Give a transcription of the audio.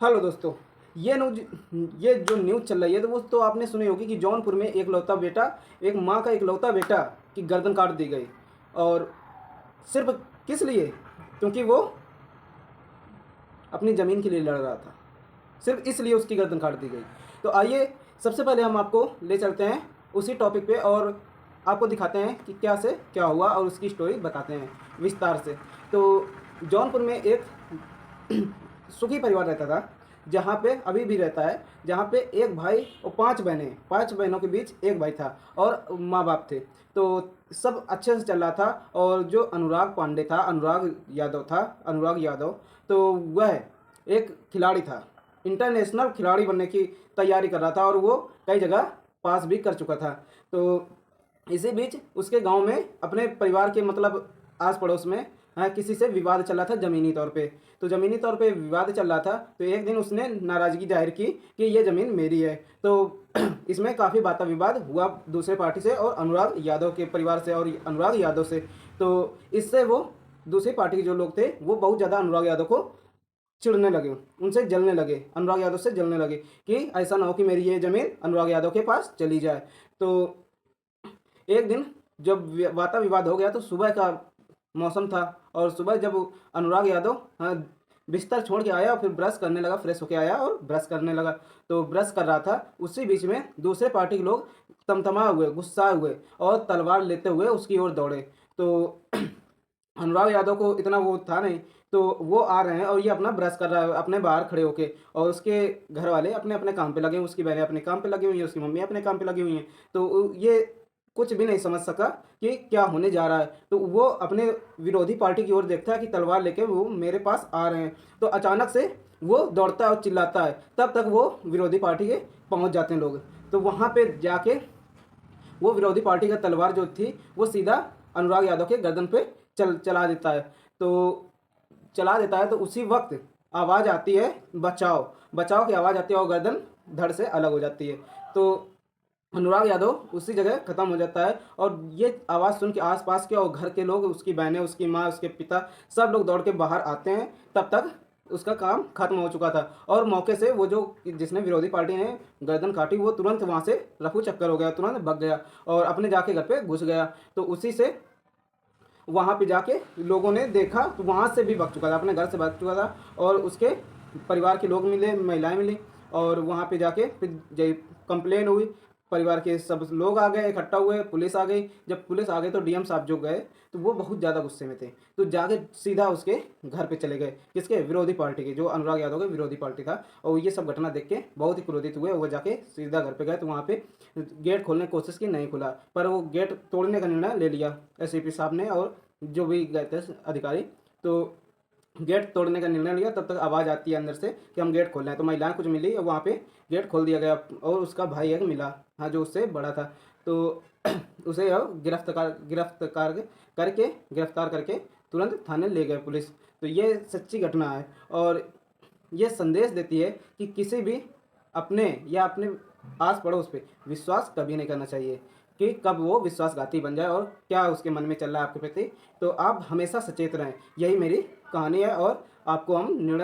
Hello दोस्तों। ये जो न्यूज़ चल रही है तो वो तो आपने सुनी होगी कि जौनपुर में एक माँ का इकलौता बेटा की गर्दन काट दी गई। और सिर्फ किस लिए? क्योंकि वो अपनी ज़मीन के लिए लड़ रहा था। सिर्फ इसलिए उसकी गर्दन काट दी गई। तो आइए सबसे पहले हम आपको ले चलते हैं उसी टॉपिक पे और आपको दिखाते हैं कि क्या से क्या हुआ और उसकी स्टोरी बताते हैं विस्तार से। तो जौनपुर में एक सुखी परिवार रहता था, जहाँ पे अभी भी रहता है, जहाँ पे एक भाई और पांच बहनों के बीच एक भाई था और माँ बाप थे। तो सब अच्छे से चल रहा था। और जो अनुराग यादव, तो वह एक खिलाड़ी था, इंटरनेशनल खिलाड़ी बनने की तैयारी कर रहा था और वो कई जगह पास भी कर चुका था। तो इसी बीच उसके गांव में अपने परिवार के मतलब आस पड़ोस में किसी से विवाद चल रहा था ज़मीनी तौर पे। तो ज़मीनी तौर पे विवाद चल रहा था, तो एक दिन उसने नाराज़गी जाहिर की कि ये ज़मीन मेरी है। तो इसमें काफ़ी वाद विवाद हुआ दूसरे पार्टी से और अनुराग यादव के परिवार से और अनुराग यादव से। तो इससे वो दूसरी पार्टी के जो लोग थे वो बहुत ज़्यादा अनुराग यादव को चिढ़ने लगे, उनसे जलने लगे, अनुराग यादव से जलने लगे कि ऐसा ना हो कि मेरी ये ज़मीन अनुराग यादव के पास चली जाए। तो एक दिन जब वादा विवाद हो गया तो सुबह का मौसम था। और सुबह जब अनुराग यादव बिस्तर छोड़ के आया, फिर ब्रश करने लगा, फ्रेश होके आया और ब्रश करने लगा। तो ब्रश कर रहा था, उसी बीच में दूसरे पार्टी के लोग तमतमा हुए, गुस्सा हुए और तलवार लेते हुए उसकी ओर दौड़े। तो अनुराग यादव को इतना वो था नहीं, तो वो आ रहे हैं और ये अपना ब्रश कर रहा है अपने बाहर खड़े होके। और उसके घर वाले अपने अपने काम पे लगे हैं, उसकी बहनें अपने काम पे लगी हुई हैं, उसकी मम्मी अपने काम पे लगी हुई हैं। तो ये कुछ भी नहीं समझ सका कि क्या होने जा रहा है। तो वो अपने विरोधी पार्टी की ओर देखता है कि तलवार लेके वो मेरे पास आ रहे हैं। तो अचानक से वो दौड़ता है और चिल्लाता है, तब तक वो विरोधी पार्टी के पहुंच जाते हैं लोग। तो वहां पे जाके वो विरोधी पार्टी का तलवार जो थी वो सीधा अनुराग यादव के गर्दन पे चला देता है। तो तो उसी वक्त आवाज़ आती है, बचाओ बचाओ की आवाज़ आती है और गर्दन धड़ से अलग हो जाती है। तो अनुराग यादव उसी जगह खत्म हो जाता है। और ये आवाज़ सुन के आसपास के और घर के लोग, उसकी बहनें, उसकी माँ, उसके पिता, सब लोग दौड़ के बाहर आते हैं। तब तक उसका काम खत्म हो चुका था। और मौके से वो जो जिसने विरोधी पार्टी ने गर्दन काटी वो तुरंत वहाँ से रफू चक्कर हो गया, तुरंत भग गया और अपने जाके घर पे घुस गया। तो उसी से वहाँ पे जाके लोगों ने देखा तो वहाँ से भी भाग चुका था, अपने घर से भाग चुका था। और उसके परिवार के लोग मिले, महिलाएं मिली और वहाँ पे जाके फिर कंप्लेन हुई। परिवार के सब लोग आ गए, इकट्ठा हुए, पुलिस आ गई। जब पुलिस आ गई तो डीएम साहब जो गए तो वो बहुत ज़्यादा गुस्से में थे। तो जाके सीधा उसके घर पे चले गए, किसके? विरोधी पार्टी के, जो अनुराग यादव के विरोधी पार्टी था। और ये सब घटना देख के बहुत ही क्रोधित हुए, वो जाके सीधा घर पे गए। तो वहाँ पे गेट खोलने की कोशिश की, नहीं खुला, पर वो गेट तोड़ने का निर्णय ले लिया एसपी साहब ने और जो भी गए थे अधिकारी। तो गेट तोड़ने का निर्णय लिया। तब तक आवाज़ आती है अंदर से कि हम गेट खोल रहे हैं। तो महिलाएं कुछ मिली और वहाँ पे गेट खोल दिया गया। और उसका भाई एक मिला, हाँ, जो उससे बड़ा था। तो उसे अब गिरफ्तार करके तुरंत थाने ले गए पुलिस। तो ये सच्ची घटना है और ये संदेश देती है कि किसी भी अपने या अपने आस पड़ोस पे विश्वास कभी नहीं करना चाहिए, कि कब वो विश्वासघाती बन जाए और क्या उसके मन में चल रहा है आपके प्रति। तो आप हमेशा सचेत रहें, यही मेरी कहानी है। और आपको हम निर्णय